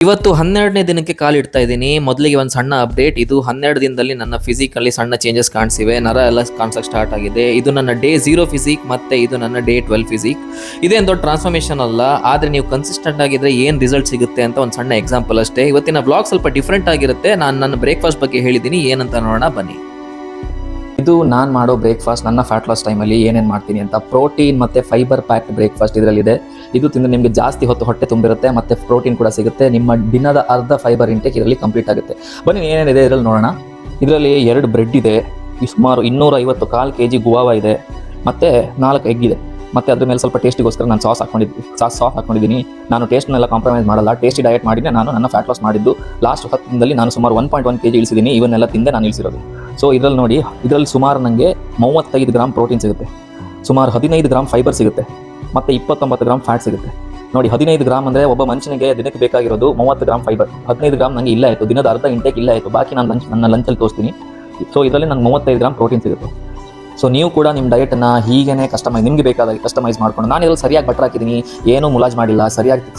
ಇವತ್ತು 12ನೇ ದಿನಕ್ಕೆ ಕಾಲಿಡ್ತಾ ಇದ್ದೀನಿ. ಮೊದಲಿಗೆ ಒಂದು ಸಣ್ಣ ಅಪ್ಡೇಟ್. ಇದು 12 ದಿನದಲ್ಲಿ ನನ್ನ ಫಿಸಿಕಲ್ಲಿ ಸಣ್ಣ ಚೇಂಜಸ್ ಕಾಣಿಸಿವೆ. ನರ ಎಲ್ಲ ಕಾಣಿಸೋಕೆ ಸ್ಟಾರ್ಟ್ ಆಗಿದೆ. ಇದು ನನ್ನ ಡೇ 0 ಫಿಸಿಕ್ ಮತ್ತು ಇದು ನನ್ನ ಡೇ 12 ಫಿಸಿಕ್. ಇದೇನು ದೊಡ್ಡ ಟ್ರಾನ್ಸ್ಫಾರ್ಮೇಷನ್ ಅಲ್ಲ, ಆದರೆ ನೀವು ಕನ್ಸಿಸ್ಟೆಂಟ್ ಆಗಿದ್ರೆ ಏನು ರಿಸಲ್ಟ್ ಸಿಗುತ್ತೆ ಅಂತ ಒಂದು ಸಣ್ಣ ಎಕ್ಸಾಂಪಲ್ ಅಷ್ಟೇ. ಇವತ್ತಿನ ಬ್ಲಾಗ್ ಸ್ವಲ್ಪ ಡಿಫ್ರೆಂಟ್ ಆಗಿರುತ್ತೆ. ನಾನು ನನ್ನ ಬ್ರೇಕ್ಫಾಸ್ಟ್ ಬಗ್ಗೆ ಹೇಳಿದ್ದೀನಿ, ಏನಂತ ನೋಡೋಣ ಬನ್ನಿ. ಇದು ನಾನು ಮಾಡೋ ಬ್ರೇಕ್ಫಾಸ್ಟ್. ನನ್ನ ಫ್ಯಾಟ್ ಲಾಸ್ ಟೈಮಲ್ಲಿ ಏನೇನು ಮಾಡ್ತೀನಿ ಅಂತ ಪ್ರೋಟೀನ್ ಮತ್ತು ಫೈಬರ್ ಪ್ಯಾಕ್ಡ್ ಬ್ರೇಕ್ಫಾಸ್ಟ್ ಇದರಲ್ಲಿದೆ. ಇದು ತಿಂದರೆ ನಿಮಗೆ ಜಾಸ್ತಿ ಹೊಟ್ಟೆ ತುಂಬಿರುತ್ತೆ ಮತ್ತು ಪ್ರೋಟೀನ್ ಕೂಡ ಸಿಗುತ್ತೆ. ನಿಮ್ಮ ದಿನದ ಅರ್ಧ ಫೈಬರ್ ಇಂಟೇಕ್ ಇದರಲ್ಲಿ ಕಂಪ್ಲೀಟ್ ಆಗುತ್ತೆ. ಬನ್ನಿ ಏನೇನಿದೆ ಇದರಲ್ಲಿ ನೋಡೋಣ. ಇದರಲ್ಲಿ 2 ಬ್ರೆಡ್ ಇದೆ, ಸುಮಾರು 250 ಕಾಲು kg ಗುವಾವ ಇದೆ, ಮತ್ತು 4 ಎಗ್ ಇದೆ. ಮತ್ತು ಅದ್ರ ಮೇಲೆ ಸ್ವಲ್ಪ ಟೇಸ್ಟಿಗೋಸ್ಕರ ನಾನು ಸಾಸ್ ಹಾಕ್ಕೊಂಡಿದ್ದೀನಿ. ನಾನು ಟೇಸ್ಟ್ನೆಲ್ಲ ಕಾಂಪ್ರಮೈಸ್ ಮಾಡಲ್ಲ. ಟೇಸ್ಟಿ ಡಯಟ್ ಮಾಡಿನೇ ನಾನು ನನ್ನ ಫ್ಯಾಟ್ ಲಾಸ್ ಮಾಡಿದ್ದು. ಲಾಸ್ಟ್ 10 ದಿನದಲ್ಲಿ ನಾನು ಸುಮಾರು 1.1 kg ಇಳಿಸಿದ್ದೀನಿ. ಇವನ್ನೆಲ್ಲ ತಿಂದೆ ನಾನು ಇಳಿಸಿರೋದು. ಸೊ ಇದರಲ್ಲಿ ನೋಡಿ, ಇದರಲ್ಲಿ ಸುಮಾರು ನನಗೆ 35 ಗ್ರಾಮ್ ಪ್ರೋಟೀನ್ ಸಿಗುತ್ತೆ, ಸುಮಾರು 15 ಗ್ರಾಮ್ ಫೈಬರ್ ಸಿಗುತ್ತೆ, ಮತ್ತು 29 ಗ್ರಾಮ್ ಫ್ಯಾಟ್ ಸಿಗುತ್ತೆ. ನೋಡಿ, 15 ಗ್ರಾಮ್ ಅಂದರೆ ಒಬ್ಬ ಮನುಷ್ಯನಿಗೆ ದಿನಕ್ಕೆ ಬೇಕಾಗಿರೋದು 30 ಗ್ರಾಮ್ ಫೈಬರ್. 15 ಗ್ರಾಮ್ ನನಗೆ ಇಲ್ಲ ಆಯಿತು, ದಿನದ ಅರ್ಧ ಇಂಟೇಕ್ ಇಲ್ಲ ಆಯಿತು. ಬಾಕಿ ನಾನು ನನ್ನ ಲಂಚಲ್ಲಿ ತೋರಿಸ್ತೀನಿ. ಸೊ ಇದರಲ್ಲಿ ನನಗೆ 35 ಗ್ರಾಮ್ ಪ್ರೋಟೀನ್ ಸಿಗುತ್ತೆ. ಸೊ ನೀವು ಕೂಡ ನಿಮ್ಮ ಡಯಟನ್ನು ಹೀಗೇ ನಿಮಗೆ ಬೇಕಾದಾಗ ಕಸ್ಟಮೈಸ್ ಮಾಡ್ಕೊಂಡು, ನಾನು ಇದರಲ್ಲಿ ಸರಿಯಾಗಿ ಬಟರ್ ಹಾಕಿದ್ದೀನಿ, ಏನೂ ಮುಲಾಜ್ ಮಾಡಿಲ್ಲ.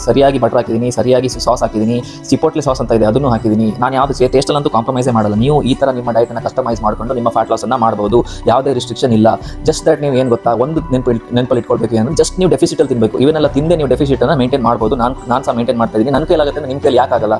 ಸರಿಯಾಗಿ ಬಟರ್ ಹಾಕಿದ್ದೀನಿ, ಸರಿಯಾಗಿ ಸಾಸ್ ಹಾಕಿದ್ದೀನಿ, ಚಿಪೋಟ್ಲಿ ಸಾಸ್ ಅಂತ ಇದೆ ಅದನ್ನು ಹಾಕಿದ್ದೀನಿ. ನಾನು ಯಾವುದು ಟೇಸ್ಟಲ್ಲಂತೂ ಕಾಂಪ್ರಮೈಸೇ ಮಾಡಲ್ಲ. ನೀವು ಈ ಥರ ನಿಮ್ಮ ಡಯಟನ್ನು ಕಸ್ಟಮೈಸ್ ಮಾಡಿಕೊಂಡು ನಿಮ್ಮ ಫ್ಯಾಟ್ ಲಾಸನ್ನು ಮಾಡ್ಬೋದು. ಯಾವುದೇ ರಿಸ್ಟ್ರಿಕ್ಷನ್ ಇಲ್ಲ. ಜಸ್ಟ್ ದಟ್ ನೀವು ಏನು ಗೊತ್ತಾ, ಒಂದು ನೆನಪಲ್ಲಿ ಇಟ್ಕೊಳ್ಬೇಕು ಅಂದರೆ ಜಸ್ಟ್ ನೀವು ಡೆಫಿಸಿಟಲ್ಲಿ ತಿನ್ನಬೇಕು. ಇವನ್ನೆಲ್ಲ ತಿಂದೆ ನೀವು ಡೆಫಿಸಿಟನ್ನು ಮೇಂಟೈನ್ ಮಾಡ್ಬೋದು. ನಾನು ಸಹ ಮೇಂಟೈನ್ ಮಾಡ್ತಾ ಇದ್ದೀನಿ. ನನ್ನ ಕೈಲಾಗುತ್ತೆ, ನಿಮ್ಮ ಕೈಲಿ ಯಾಕಾಗಲ್ಲ?